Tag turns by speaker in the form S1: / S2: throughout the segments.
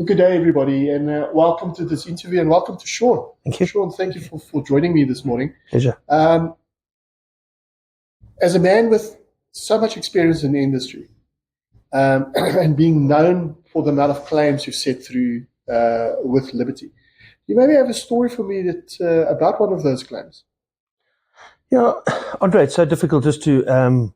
S1: Good day, everybody, and welcome to this interview, and welcome to Sean.
S2: Thank you.
S1: Sean, thank you for joining me this morning.
S2: Pleasure.
S1: As a man with so much experience in the industry, and being known for the amount of claims you've set through with Liberty, you maybe have a story for me that about one of those claims.
S2: Yeah, Andre, it's so difficult just to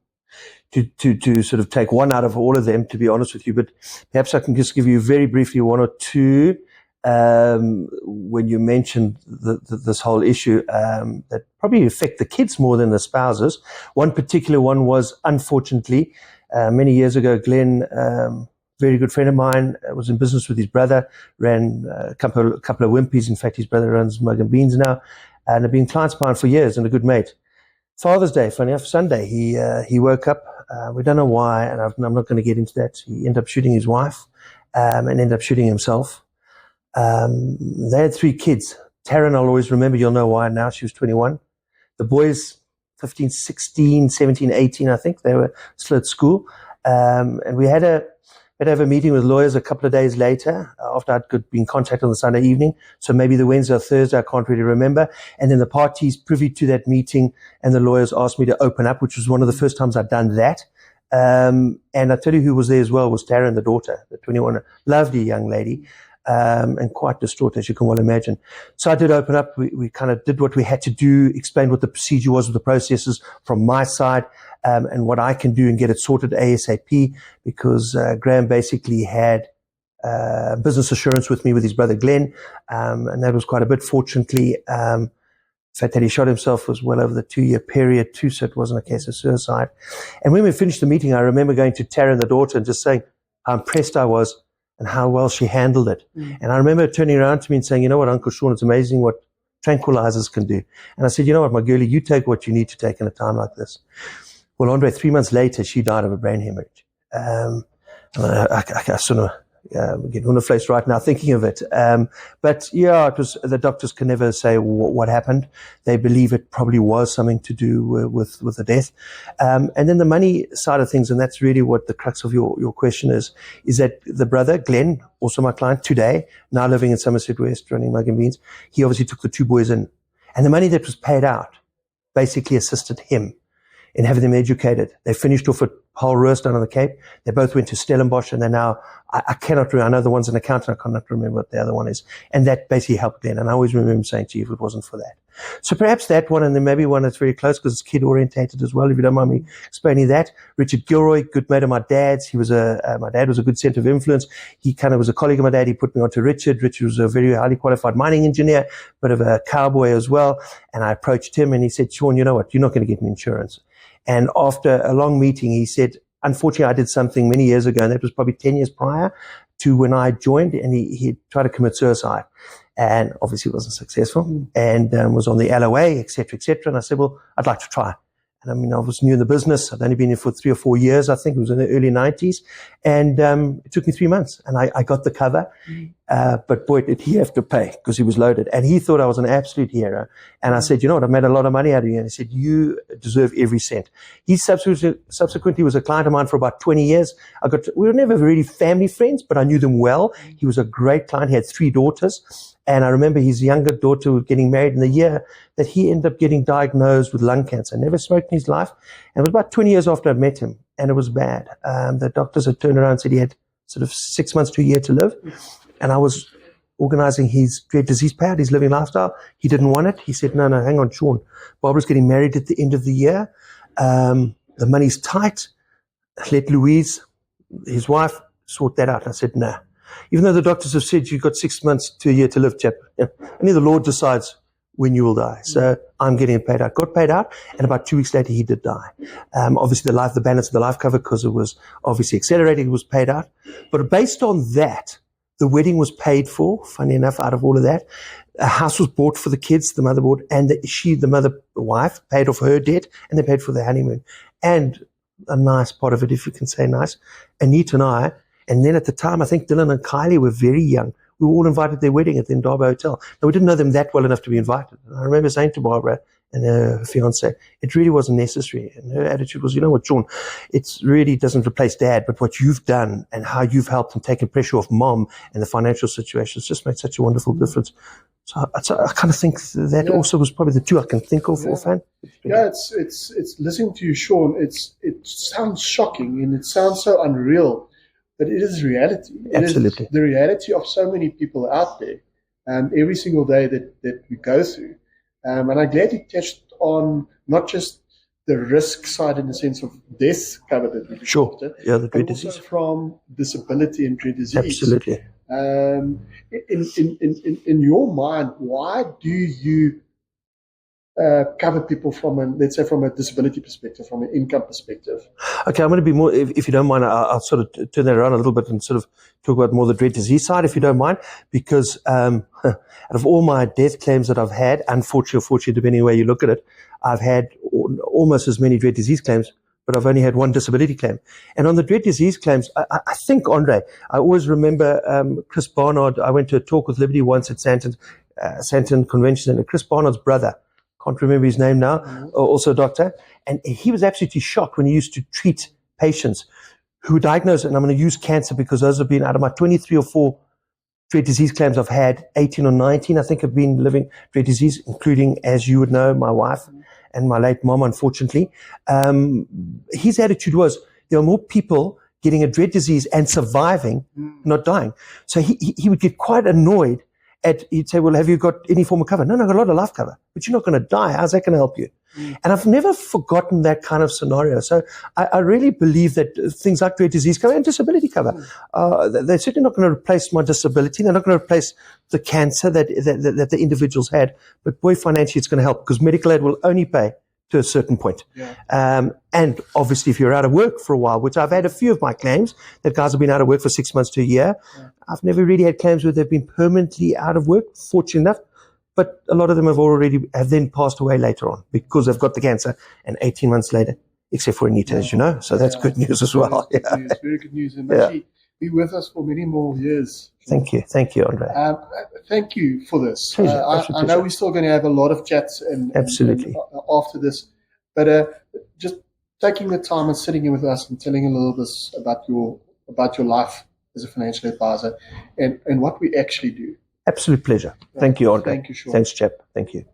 S2: sort of take one out of all of them, to be honest with you. But perhaps I can just give you very briefly one or two. When you mentioned this whole issue that probably affect the kids more than the spouses. One particular one was, unfortunately, many years ago, Glenn, very good friend of mine, was in business with his brother, ran a couple of Wimpies. In fact, his brother runs Mug and Beans now, and had been clients of mine for years and a good mate. Father's Day, funny enough, Sunday, he woke up. We don't know why, and I'm not going to get into that. He ended up shooting his wife and ended up shooting himself. They had 3 kids. Taryn, I'll always remember. You'll know why now. She was 21. The boys, 15, 16, 17, 18, I think. They were still at school. And we had to have a meeting with lawyers a couple of days later after I'd been contacted on the Sunday evening. So maybe the Wednesday or Thursday, I can't really remember. And then the parties privy to that meeting and the lawyers asked me to open up, which was one of the first times I'd done that. And I tell you who was there as well was Taryn, the daughter, the 21, lovely young lady, and quite distraught, as you can well imagine. So I did open up. We kind of did what we had to do, explained what the procedure was with the processes from my side, and what I can do and get it sorted ASAP, because Graham basically had business assurance with me with his brother Glenn, and that was quite a bit. Fortunately, the fact that he shot himself was well over the 2-year period too, so it wasn't a case of suicide. And when we finished the meeting, I remember going to Taryn, the daughter, and just saying how impressed I was and how well she handled it. And I remember turning around to me and saying, you know what, Uncle Sean, it's amazing what tranquilizers can do. And I said, you know what, my girlie, you take what you need to take in a time like this. Well, Andre, 3 months later, she died of a brain hemorrhage. I sort of get hunderfleis right now thinking of it. But yeah, it was, the doctors can never say what happened. They believe it probably was something to do with the death. And then the money side of things, and that's really what the crux of your question is that the brother, Glenn, also my client today, now living in Somerset West, running Mug and Beans, he obviously took the 2 boys in. And the money that was paid out basically assisted him in having them educated. They finished off at Paul Roos down on the Cape. They both went to Stellenbosch, and they're now, I cannot remember, I know the one's an accountant, I cannot remember what the other one is. And that basically helped Glenn. And I always remember him saying to you, if it wasn't for that. So perhaps that one, and then maybe one that's very close because it's kid-orientated as well, if you don't mind me explaining that. Richard Gilroy, good mate of my dad's. He was my dad was a good centre of influence. He kind of was a colleague of my dad. He put me on to Richard. Richard was a very highly qualified mining engineer, bit of a cowboy as well. And I approached him and he said, Sean, you know what? You're not going to get me insurance. And after a long meeting, he said, unfortunately, I did something many years ago, and that was probably 10 years prior to when I joined, and he tried to commit suicide. And obviously wasn't successful, and was on the LOA, et cetera, et cetera. And I said, well, I'd like to try. And I mean, I was new in the business. I'd only been here for 3 or 4 years. I think it was in the early 90s. And it took me 3 months, and I got the cover. But boy, did he have to pay, because he was loaded. And he thought I was an absolute hero. And I said, you know what, I made a lot of money out of you. And he said, you deserve every cent. He subsequently was a client of mine for about 20 years. We were never really family friends, but I knew them well. He was a great client. He had 3 daughters. And I remember his younger daughter was getting married in the year that he ended up getting diagnosed with lung cancer. Never smoked in his life. And it was about 20 years after I'd met him. And it was bad. The doctors had turned around and said he had sort of 6 months to a year to live. And I was organizing his dread disease payout, his living lifestyle. He didn't want it. He said, no, hang on, Sean. Barbara's getting married at the end of the year. The money's tight. Let Louise, his wife, sort that out. And I said, no. Even though the doctors have said you've got 6 months to a year to live, chap. Only the Lord decides when you will die. So I'm getting paid out. Got paid out, and about 2 weeks later he did die. Obviously the balance of the life cover, because it was obviously accelerating, was paid out. But based on that, the wedding was paid for, funny enough, out of all of that. A house was bought for the kids, the mother bought, and the wife, paid off her debt, and they paid for the honeymoon. And a nice part of it, if you can say nice, Anita and I, and then at the time, I think Dylan and Kylie were very young. We were all invited to their wedding at the Indaba Hotel. Now, we didn't know them that well enough to be invited. And I remember saying to Barbara, and her fiance. It really wasn't necessary. And her attitude was, you know what, Sean, it really doesn't replace dad, but what you've done and how you've helped and taken pressure off mom and the financial situation has just made such a wonderful difference. So I kind of think that also was probably the two I can think of offhand.
S1: Yeah, it's listening to you, Sean. It sounds shocking and it sounds so unreal, but it is reality.
S2: Absolutely.
S1: It is the reality of so many people out there, every single day that we go through. And I'm glad you touched on not just the risk side in the sense of death cover that we
S2: Sure. Yeah, the dread disease.
S1: From disability and dread disease.
S2: Absolutely.
S1: In your mind, why do you cover people from let's say from a disability perspective, from an income perspective?
S2: Okay, I'm going to be more, if you don't mind, I'll sort of turn that around a little bit and sort of talk about more the dread disease side, if you don't mind, because out of all my death claims that I've had, unfortunately or fortunately, depending on where you look at it, I've had almost as many dread disease claims, but I've only had one disability claim. And on the dread disease claims, I think, Andre, I always remember Chris Barnard. I went to a talk with Liberty once at Santon Convention, and Chris Barnard's brother, can't remember his name now, also a doctor, and he was absolutely shocked when he used to treat patients who were diagnosed, and I'm going to use cancer because those have been, out of my 23 or 4 dread disease claims I've had, 18 or 19, I think, have been living dread disease, including, as you would know, my wife and my late mom, unfortunately. His attitude was, there are more people getting a dread disease and surviving, not dying. So he would get quite annoyed he'd say, well, have you got any form of cover? No, I've got a lot of life cover, but you're not going to die. How's that going to help you? And I've never forgotten that kind of scenario. So I really believe that things like dread disease cover and disability cover, they're certainly not going to replace my disability. They're not going to replace the cancer that the individuals had. But boy, financially, it's going to help because medical aid will only pay to a certain point. And obviously, if you're out of work for a while, which I've had a few of my claims that guys have been out of work for 6 months to a year. I've never really had claims where they've been permanently out of work, fortunate enough. But a lot of them have then passed away later on because they've got the cancer and 18 months later, except for Anita, as you know. So that's good news as well.
S1: Very good news. And actually be with us for many more years.
S2: Thank you, Andre.
S1: Thank you for this.
S2: Pleasure.
S1: I know we're still going to have a lot of chats
S2: Absolutely.
S1: after this, but just taking the time and sitting in with us and telling a little bit about your life as a financial advisor and what we actually do.
S2: Absolute pleasure. Thank you, Andre.
S1: Thank you, Sean.
S2: Thanks, chap. Thank you.